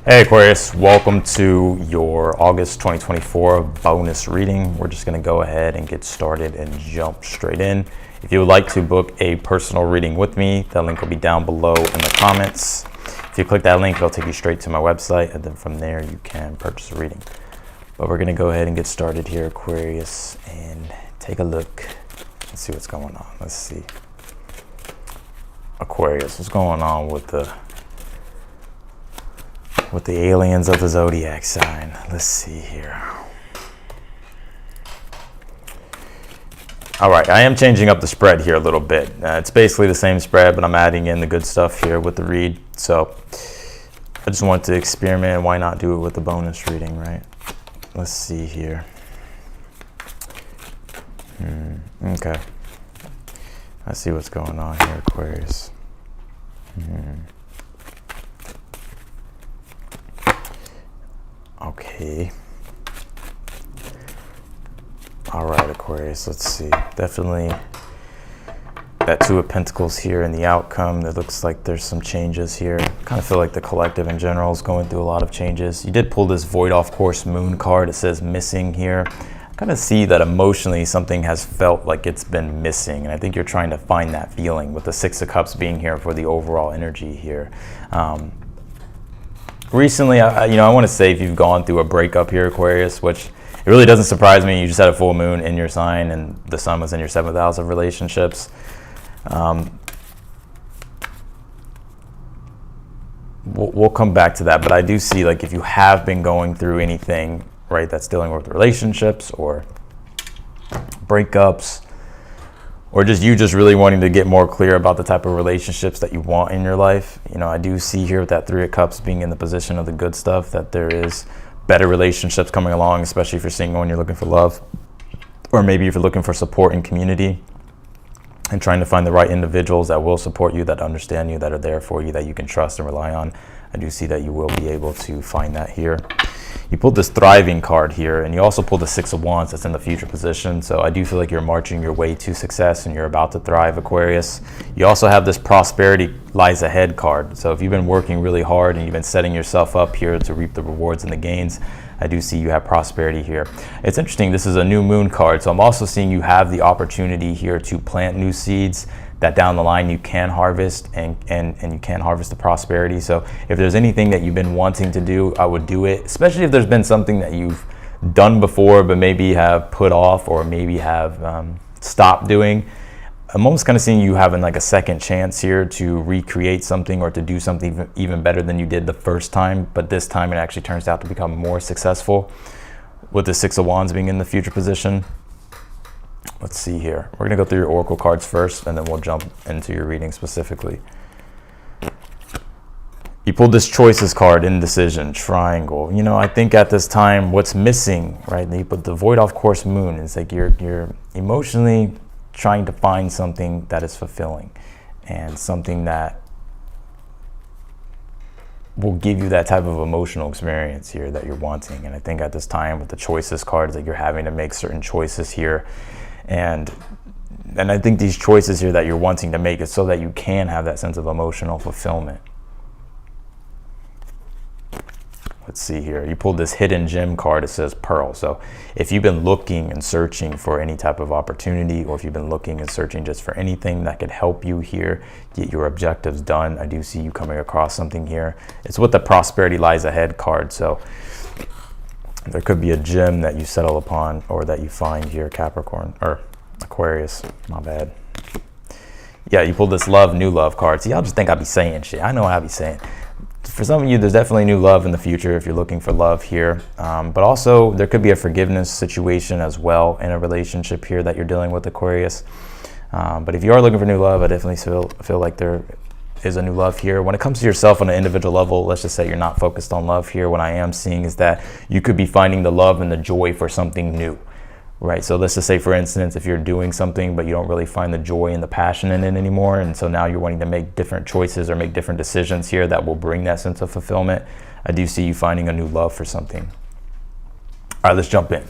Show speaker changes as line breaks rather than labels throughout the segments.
Hey Aquarius, welcome to your August 2024 bonus reading. We're just going to go ahead and get started and jump straight in. If you would like to book a personal reading with me, that link will be down below in the comments. If you click that link, it'll take you straight to my website, and then from there you can purchase a reading. But we're going to go ahead and get started here, Aquarius, and take a look and see what's going on. Let's see. Aquarius, what's going on with the aliens of the zodiac sign? Let's see here. All right, I am changing up the spread here a little bit. It's basically the same spread, but I'm adding in the good stuff here with the read. So I just wanted to experiment. Why not do it with the bonus reading, right? Let's see here. Okay. I see what's going on here, Aquarius. Okay. All right, Aquarius, let's see. Definitely that Two of Pentacles here in the outcome. It looks like there's some changes here. I kind of feel like the collective in general is going through a lot of changes. You did pull this Void Off Course Moon card. It says missing here. I kind of see that emotionally something has felt like it's been missing, and I think you're trying to find that feeling with the Six of Cups being here for the overall energy here. Recently, I want to say if you've gone through a breakup here, Aquarius, which it really doesn't surprise me. You just had a full moon in your sign, and the sun was in your 7th house of relationships. We'll come back to that, but I do see, like, if you have been going through anything, right, that's dealing with relationships or breakups, or just you just really wanting to get more clear about the type of relationships that you want in your life. I do see here with that Three of Cups being in the position of the good stuff, that there is better relationships coming along, especially if you're single and you're looking for love, or maybe if you're looking for support and community and trying to find the right individuals that will support you, that understand you, that are there for you, that you can trust and rely on. I do see that you will be able to find that here. You pulled this Thriving card here, and you also pulled the Six of Wands that's in the future position. So I do feel like you're marching your way to success and you're about to thrive, Aquarius. You also have this Prosperity Lies Ahead card. So if you've been working really hard and you've been setting yourself up here to reap the rewards and the gains, I do see you have prosperity here. It's interesting, this is a new moon card, so I'm also seeing you have the opportunity here to plant new seeds that down the line you can harvest, and you can harvest the prosperity. So if there's anything that you've been wanting to do, I would do it, especially if there's been something that you've done before but maybe have put off or maybe have stopped doing. I'm almost kind of seeing you having like a second chance here to recreate something or to do something even better than you did the first time, but this time it actually turns out to become more successful with the Six of Wands being in the future position. Let's see here. We're going to go through your oracle cards first, and then we'll jump into your reading specifically. You pulled this Choices card, Indecision, Triangle. I think at this time what's missing, right? You put the Void Off Course Moon. It's like you're emotionally trying to find something that is fulfilling and something that will give you that type of emotional experience here that you're wanting. And I think at this time with the Choices cards, that you're having to make certain choices here, and I think these choices here that you're wanting to make is so that you can have that sense of emotional fulfillment. Let's see here. You pulled this Hidden Gem card. It says Pearl. So if you've been looking and searching for any type of opportunity, or if you've been looking and searching just for anything that could help you here get your objectives done, I do see you coming across something here. It's with the Prosperity Lies Ahead card. So there could be a gem that you settle upon or that you find here, Capricorn, or Aquarius, my bad. Yeah, you pulled this Love, New Love card. See, y'all just think I be saying shit. I know what I be saying. For some of you, there's definitely new love in the future if you're looking for love here. But also, there could be a forgiveness situation as well in a relationship here that you're dealing with, Aquarius. But if you are looking for new love, I definitely feel like there is a new love here. When it comes to yourself on an individual level, let's just say you're not focused on love here. What I am seeing is that you could be finding the love and the joy for something new. Right, so let's just say, for instance, if you're doing something but you don't really find the joy and the passion in it anymore, and so now you're wanting to make different choices or make different decisions here that will bring that sense of fulfillment, I do see you finding a new love for something. All right, let's jump in.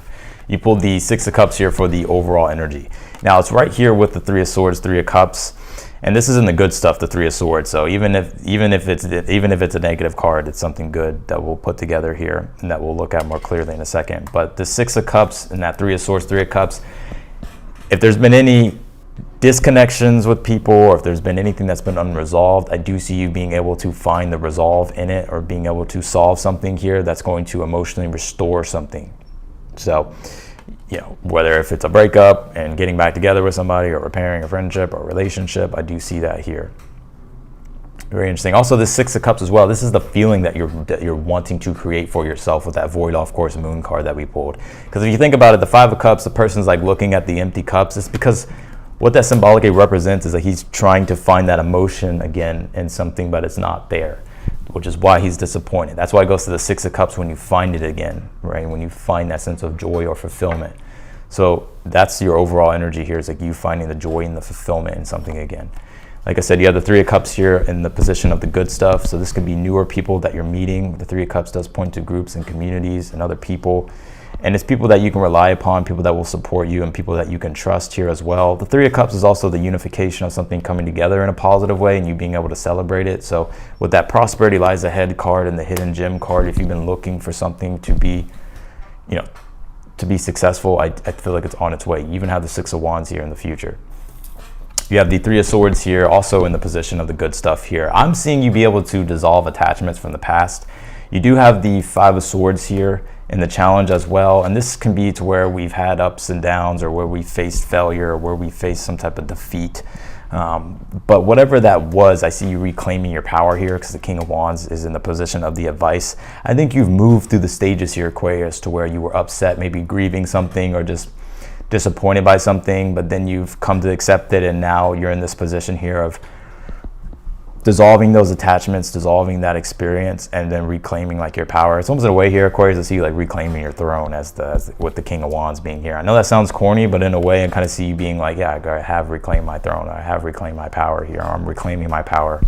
You pulled the Six of Cups here for the overall energy. Now it's right here with the Three of Swords, Three of Cups, And this isn't the good stuff, the Three of Swords. So even if it's a negative card, it's something good that we'll put together here and that we'll look at more clearly in a second. But the Six of Cups and that Three of Swords, Three of Cups, if there's been any disconnections with people, or if there's been anything that's been unresolved, I do see you being able to find the resolve in it, or being able to solve something here that's going to emotionally restore something. So, you know, whether if it's a breakup and getting back together with somebody, or repairing a friendship or relationship, I do see that here. Very interesting. Also, this Six of Cups as well. This is the feeling that you're wanting to create for yourself with that Void Off Course Moon card that we pulled. Because if you think about it, the Five of Cups, the person's like looking at the empty cups. It's because what that symbolically represents is that he's trying to find that emotion again in something, but it's not there, which is why he's disappointed. That's why it goes to the Six of Cups when you find it again, right? When you find that sense of joy or fulfillment. So that's your overall energy here, is like you finding the joy and the fulfillment in something again. Like I said, you have the Three of Cups here in the position of the good stuff. So this could be newer people that you're meeting. The Three of Cups does point to groups and communities and other people. And it's people that you can rely upon, people that will support you, and people that you can trust here as well. The Three of Cups is also the unification of something coming together in a positive way and you being able to celebrate it. So with that Prosperity Lies Ahead card and the Hidden Gem card, if you've been looking for something to be, you know, to be successful, I feel like it's on its way. You even have the Six of Wands here in the future. You have the Three of Swords here, also in the position of the good stuff here. I'm seeing you be able to dissolve attachments from the past. You do have the Five of Swords here in the challenge as well, and this can be to where we've had ups and downs, or where we faced failure, or where we faced some type of defeat. But whatever that was, I see you reclaiming your power here, because the King of Wands is in the position of the advice. I think you've moved through the stages here, Aquarius, to where you were upset, maybe grieving something, or just disappointed by something, but then you've come to accept it, and now you're in this position here of dissolving those attachments, dissolving that experience, and then reclaiming like your power. It's almost in a way here, Aquarius, I see you like reclaiming your throne as with the King of Wands being here. I know that sounds corny, but in a way I kind of see you being like, yeah, I have reclaimed my throne, I have reclaimed my power here, I'm reclaiming my power.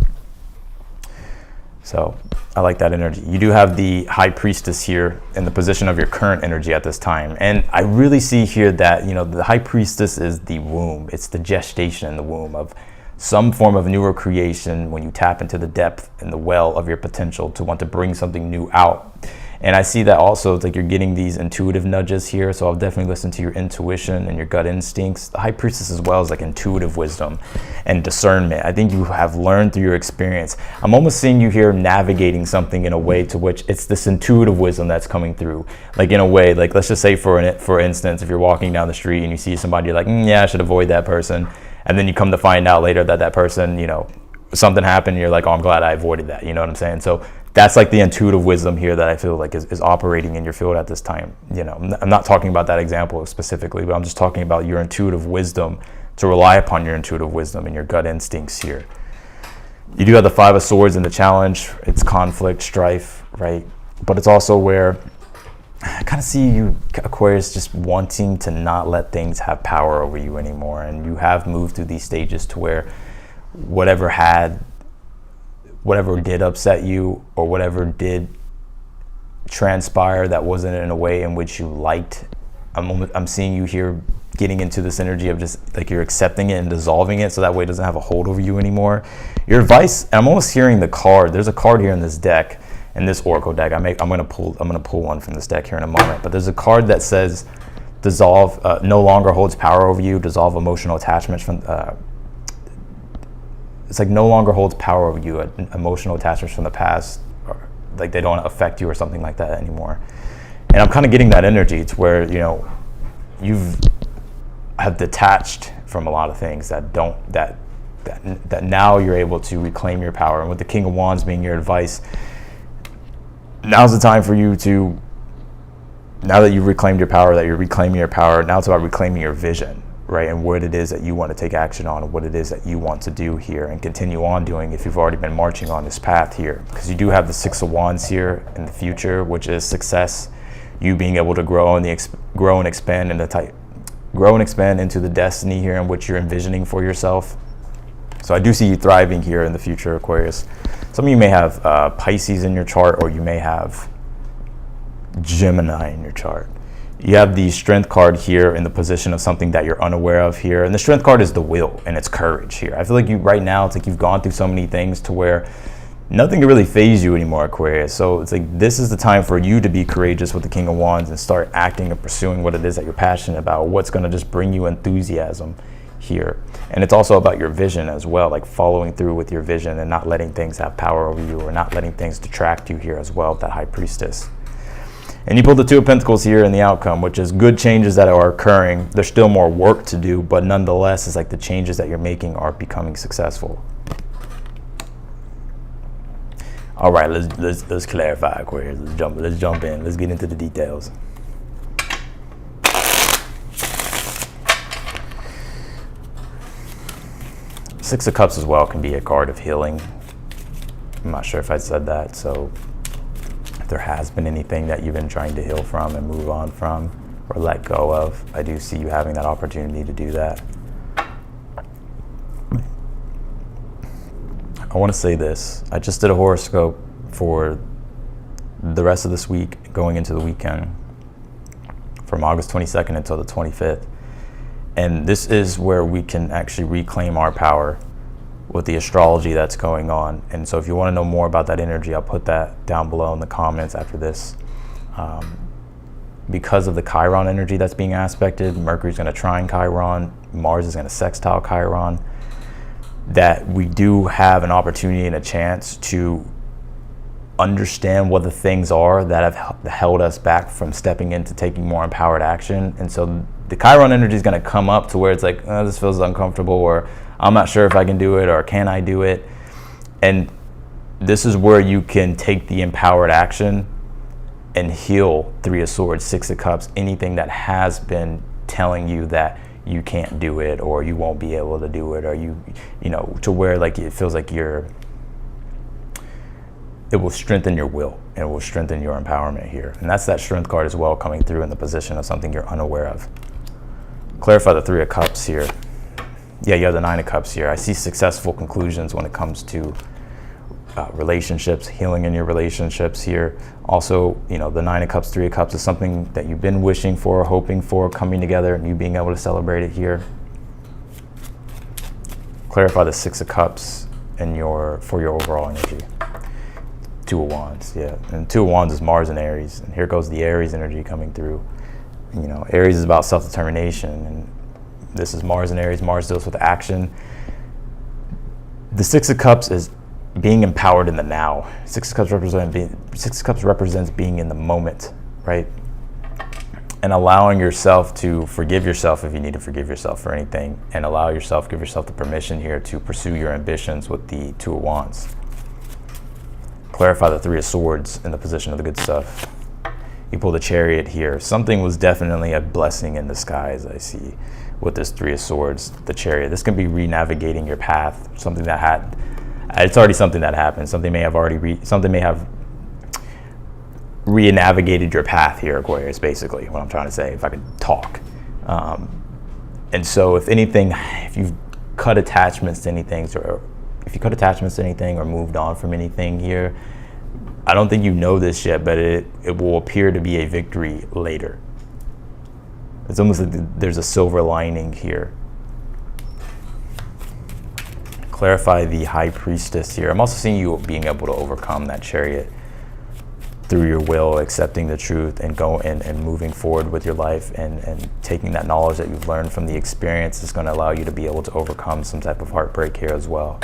So I like that energy. You do have the High Priestess here in the position of your current energy at this time. And I really see here that, you know, the High Priestess is the womb. It's the gestation in the womb of some form of newer creation, when you tap into the depth and the well of your potential to want to bring something new out. And I see that also, it's like you're getting these intuitive nudges here. So I'll definitely listen to your intuition and your gut instincts. The High Priestess as well is like intuitive wisdom and discernment. I think you have learned through your experience. I'm almost seeing you here navigating something in a way to which it's this intuitive wisdom that's coming through. Like in a way, like let's just say for instance, if you're walking down the street and you see somebody, you're like, yeah, I should avoid that person. And then you come to find out later that that person, you know, something happened, and you're like, oh, I'm glad I avoided that. You know what I'm saying? So that's like the intuitive wisdom here that I feel like is operating in your field at this time. You know, I'm not talking about that example specifically, but I'm just talking about your intuitive wisdom, to rely upon your intuitive wisdom and your gut instincts here. You do have the Five of Swords in the challenge. It's conflict, strife, right? But it's also where I kind of see you, Aquarius, just wanting to not let things have power over you anymore. And you have moved through these stages to where whatever did upset you, or whatever did transpire that wasn't in a way in which you liked, I'm seeing you here getting into this energy of just like you're accepting it and dissolving it, so that way it doesn't have a hold over you anymore. Your advice, and I'm almost hearing the card. There's a card here in this deck, in this Oracle deck. I'm gonna pull one from this deck here in a moment. But there's a card that says dissolve, no longer holds power over you. Dissolve emotional attachments from. It's like no longer holds power over you. Emotional attachments from the past, or like they don't affect you or something like that anymore. And I'm kind of getting that energy. It's where, you know, have detached from a lot of things that now you're able to reclaim your power. And with the King of Wands being your advice, now's the time for you to, now that you've reclaimed your power, that you're reclaiming your power, now it's about reclaiming your vision, right? And what it is that you want to take action on, and what it is that you want to do here and continue on doing if you've already been marching on this path here. Because you do have the Six of Wands here in the future, which is success, you being able to grow and expand into the destiny here in which you're envisioning for yourself. So I do see you thriving here in the future, Aquarius. Some of you may have Pisces in your chart, or you may have Gemini in your chart. You have the Strength card here in the position of something that you're unaware of here. And the Strength card is the will and it's courage here. I feel like you right now, it's like you've gone through so many things to where nothing can really phase you anymore, Aquarius. So it's like this is the time for you to be courageous with the King of Wands and start acting and pursuing what it is that you're passionate about, what's going to just bring you enthusiasm here. And it's also about your vision as well, like following through with your vision and not letting things have power over you or not letting things detract you here as well, that High Priestess. And you pulled the Two of Pentacles here in the outcome, which is good changes that are occurring. There's still more work to do, but nonetheless, it's like the changes that you're making are becoming successful. All right, let's clarify, Aquarius. Let's jump in. Let's get into the details. Six of Cups as well can be a card of healing. I'm not sure if I said that, so if there has been anything that you've been trying to heal from and move on from or let go of, I do see you having that opportunity to do that. I want to say this. I just did a horoscope for the rest of this week going into the weekend from August 22nd until the 25th. And this is where we can actually reclaim our power with the astrology that's going on. And so if you want to know more about that energy, I'll put that down below in the comments after this. Because of the Chiron energy that's being aspected, Mercury's going to trine Chiron, Mars is going to sextile Chiron, that we do have an opportunity and a chance to understand what the things are that have held us back from stepping into taking more empowered action. And so the Chiron energy is going to come up to where it's like, oh, this feels uncomfortable, or I'm not sure if I can do it, or can I do it? And this is where you can take the empowered action and heal Three of Swords, Six of Cups, anything that has been telling you that you can't do it, or you won't be able to do it, or you know, to where like it feels like it will strengthen your will and it will strengthen your empowerment here. And that's that Strength card as well, coming through in the position of something you're unaware of. Clarify the Three of Cups here. Yeah, you have the Nine of Cups here. I see successful conclusions when it comes to relationships, healing in your relationships here. Also, you know, the Nine of Cups, Three of Cups is something that you've been wishing for, hoping for, coming together, and you being able to celebrate it here. Clarify the Six of Cups and for your overall energy. Two of Wands, yeah. And Two of Wands is Mars and Aries. And here goes the Aries energy coming through. You know, Aries is about self-determination, and this is Mars and Aries. Mars deals with action. The Six of Cups is being empowered in the now. Six of Cups represents being in the moment, right? And allowing yourself to forgive yourself if you need to forgive yourself for anything, and give yourself the permission here to pursue your ambitions with the Two of Wands. Clarify the Three of Swords in the position of the good stuff. You pull the Chariot here. Something was definitely a blessing in disguise, I see, with this Three of Swords, the Chariot. This can be re-navigating your path. It's already something that happened. Something may have re-navigated your path here, Aquarius, basically, what I'm trying to say, if I could talk. And so if anything, if you've cut attachments to anything, or moved on from anything here, I don't think you know this yet, but it will appear to be a victory later. It's almost like there's a silver lining here. Clarify the High Priestess here. I'm also seeing you being able to overcome that Chariot through your will, accepting the truth, and and moving forward with your life, and taking that knowledge that you've learned from the experience is going to allow you to be able to overcome some type of heartbreak here as well.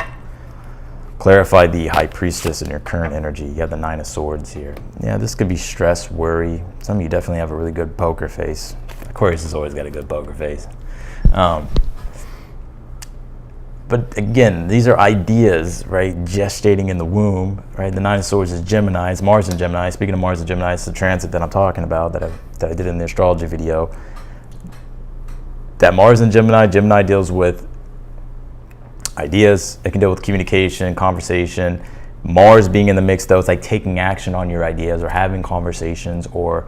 Clarify the High Priestess in your current energy. You have the Nine of Swords here. Yeah, this could be stress, worry. Some of you definitely have a really good poker face. Aquarius has always got a good poker face. But again, these are ideas, right, gestating in the womb, right? The Nine of Swords is Gemini, it's Mars and Gemini. Speaking of Mars and Gemini, it's the transit that I'm talking about that I did in the astrology video. That Mars and Gemini deals with ideas. It can deal with communication, conversation. Mars being in the mix, though, it's like taking action on your ideas or having conversations, or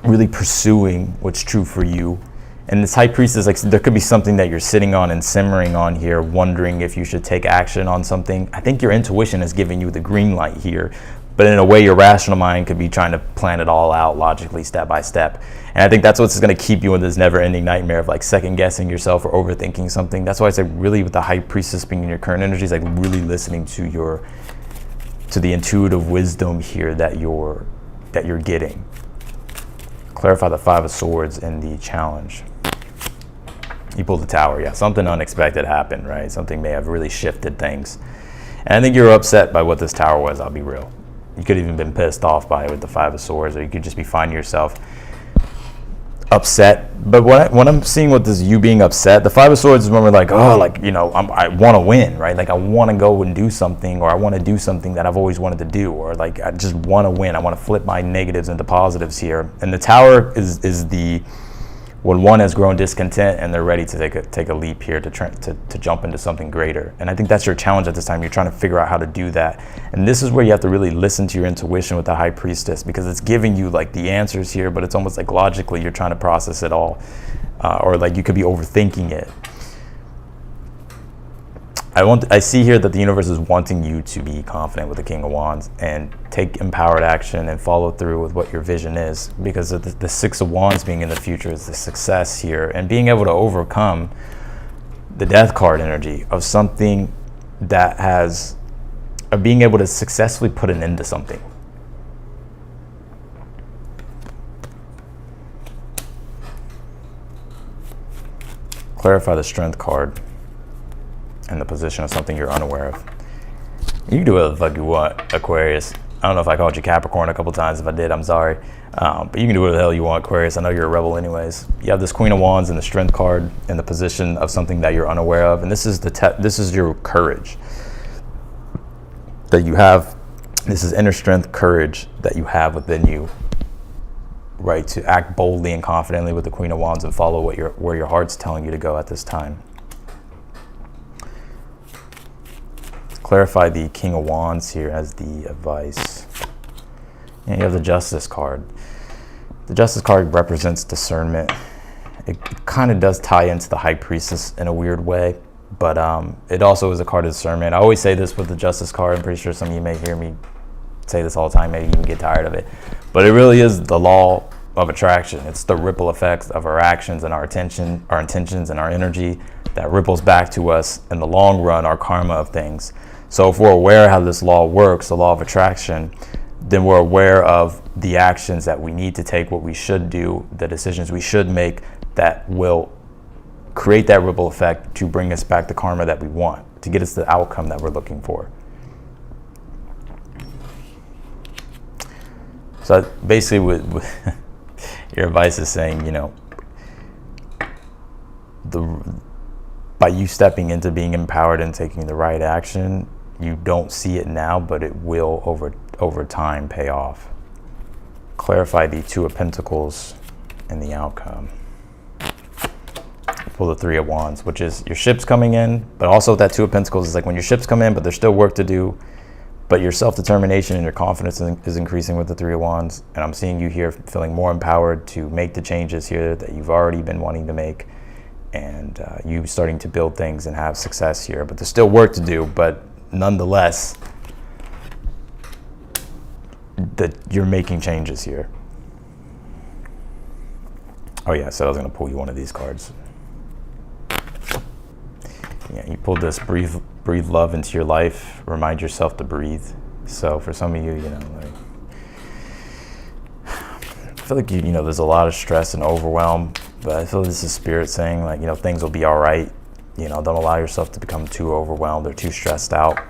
really pursuing what's true for you. And this high priestess, like, there could be something that you're sitting on and simmering on here, wondering if you should take action on something. I think your intuition is giving you the green light here, but in a way your rational mind could be trying to plan it all out logically, step by step. And I think that's what's going to keep you in this never-ending nightmare of like second guessing yourself or overthinking something. That's why I say really with the high priestess being in your current energy is like really listening to the intuitive wisdom here that you're getting. Clarify the Five of Swords in the challenge. You pulled the Tower. Yeah, something unexpected happened, right? Something may have really shifted things. And I think you're upset by what this Tower was, I'll be real. You could have even been pissed off by it with the Five of Swords, or you could just be finding yourself upset. But when I'm seeing with this you being upset, the Five of Swords is when we're like, oh, like, you know, I want to win, right? Like I want to go and do something, or I want to do something that I've always wanted to do, or like I just want to win. I want to flip my negatives into positives here. And the Tower is the when one has grown discontent and they're ready to take a leap here to jump into something greater. And I think that's your challenge at this time. You're trying to figure out how to do that. And this is where you have to really listen to your intuition with the High Priestess, because it's giving you like the answers here, but it's almost like logically you're trying to process it all. Or like you could be overthinking it. I see here that the universe is wanting you to be confident with the King of Wands and take empowered action and follow through with what your vision is, because of the Six of Wands being in the future is the success here, and being able to overcome the Death card energy of something that has, of being able to successfully put an end to something. Clarify the Strength card in the position of something you're unaware of. You can do whatever the fuck you want, Aquarius. I don't know if I called you Capricorn a couple times. If I did, I'm sorry. But you can do whatever the hell you want, Aquarius. I know you're a rebel anyways. You have this Queen of Wands and the Strength card in the position of something that you're unaware of. And this is your courage that you have. This is inner strength, courage that you have within you, right? To act boldly and confidently with the Queen of Wands and follow where your heart's telling you to go at this time. Clarify the King of Wands here as the advice. And you have the Justice card. The Justice card represents discernment. It kind of does tie into the High Priestess in a weird way, but it also is a card of discernment. I always say this with the Justice card. I'm pretty sure some of you may hear me say this all the time, maybe even get tired of it, but it really is the law of attraction. It's the ripple effects of our actions and our intentions and our energy that ripples back to us in the long run, our karma of things. So if we're aware how this law works, the law of attraction, then we're aware of the actions that we need to take, what we should do, the decisions we should make that will create that ripple effect to bring us back the karma that we want, to get us the outcome that we're looking for. So basically with your advice is saying, you know, by you stepping into being empowered and taking the right action, you don't see it now, but it will over time pay off. Clarify the Two of Pentacles and the outcome. Pull the Three of Wands, which is your ship's coming in, but also that Two of Pentacles is like when your ships come in, but there's still work to do, but your self-determination and your confidence is increasing with the Three of Wands. And I'm seeing you here feeling more empowered to make the changes here that you've already been wanting to make, and you starting to build things and have success here. But there's still work to do, but nonetheless, that you're making changes here. Oh yeah, so I was gonna pull you one of these cards. Yeah, you pulled this breathe love into your life. Remind yourself to breathe. So for some of you, you know, like, I feel like you know there's a lot of stress and overwhelm, but I feel this is spirit saying, like, you know, things will be all right. You know, don't allow yourself to become too overwhelmed or too stressed out.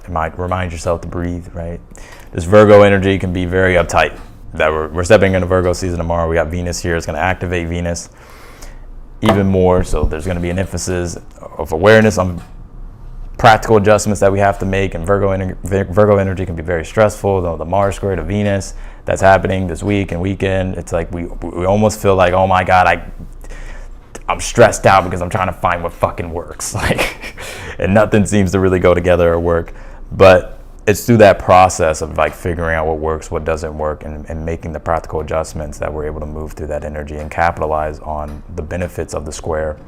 Remind yourself to breathe, right? This Virgo energy can be very uptight. That we're stepping into Virgo season tomorrow. We got Venus here. It's going to activate Venus even more. So there's going to be an emphasis of awareness on practical adjustments that we have to make. And Virgo energy can be very stressful. The Mars square to Venus that's happening this week and weekend. It's like we almost feel like, oh my God, I'm stressed out because I'm trying to find what fucking works. Like, and nothing seems to really go together or work. But it's through that process of like figuring out what works, what doesn't work, and making the practical adjustments that we're able to move through that energy and capitalize on the benefits of the square.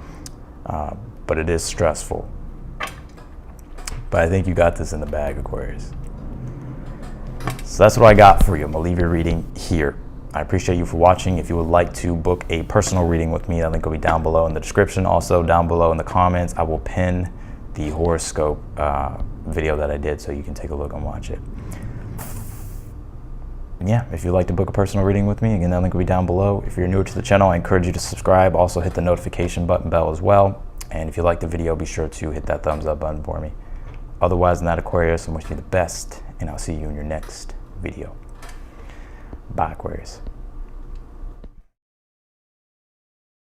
But it is stressful. But I think you got this in the bag, Aquarius. So that's what I got for you. I'm gonna leave your reading here. I appreciate you for watching. If you would like to book a personal reading with me, that link will be down below in the description. Also down below in the comments, I will pin the horoscope video that I did so you can take a look and watch it. And yeah, if you'd like to book a personal reading with me, again, that link will be down below. If you're newer to the channel, I encourage you to subscribe. Also hit the notification bell as well. And if you like the video, be sure to hit that thumbs up button for me. Otherwise than that, Aquarius, I'm wishing you the best, and I'll see you in your next video. Bye, Aquarius.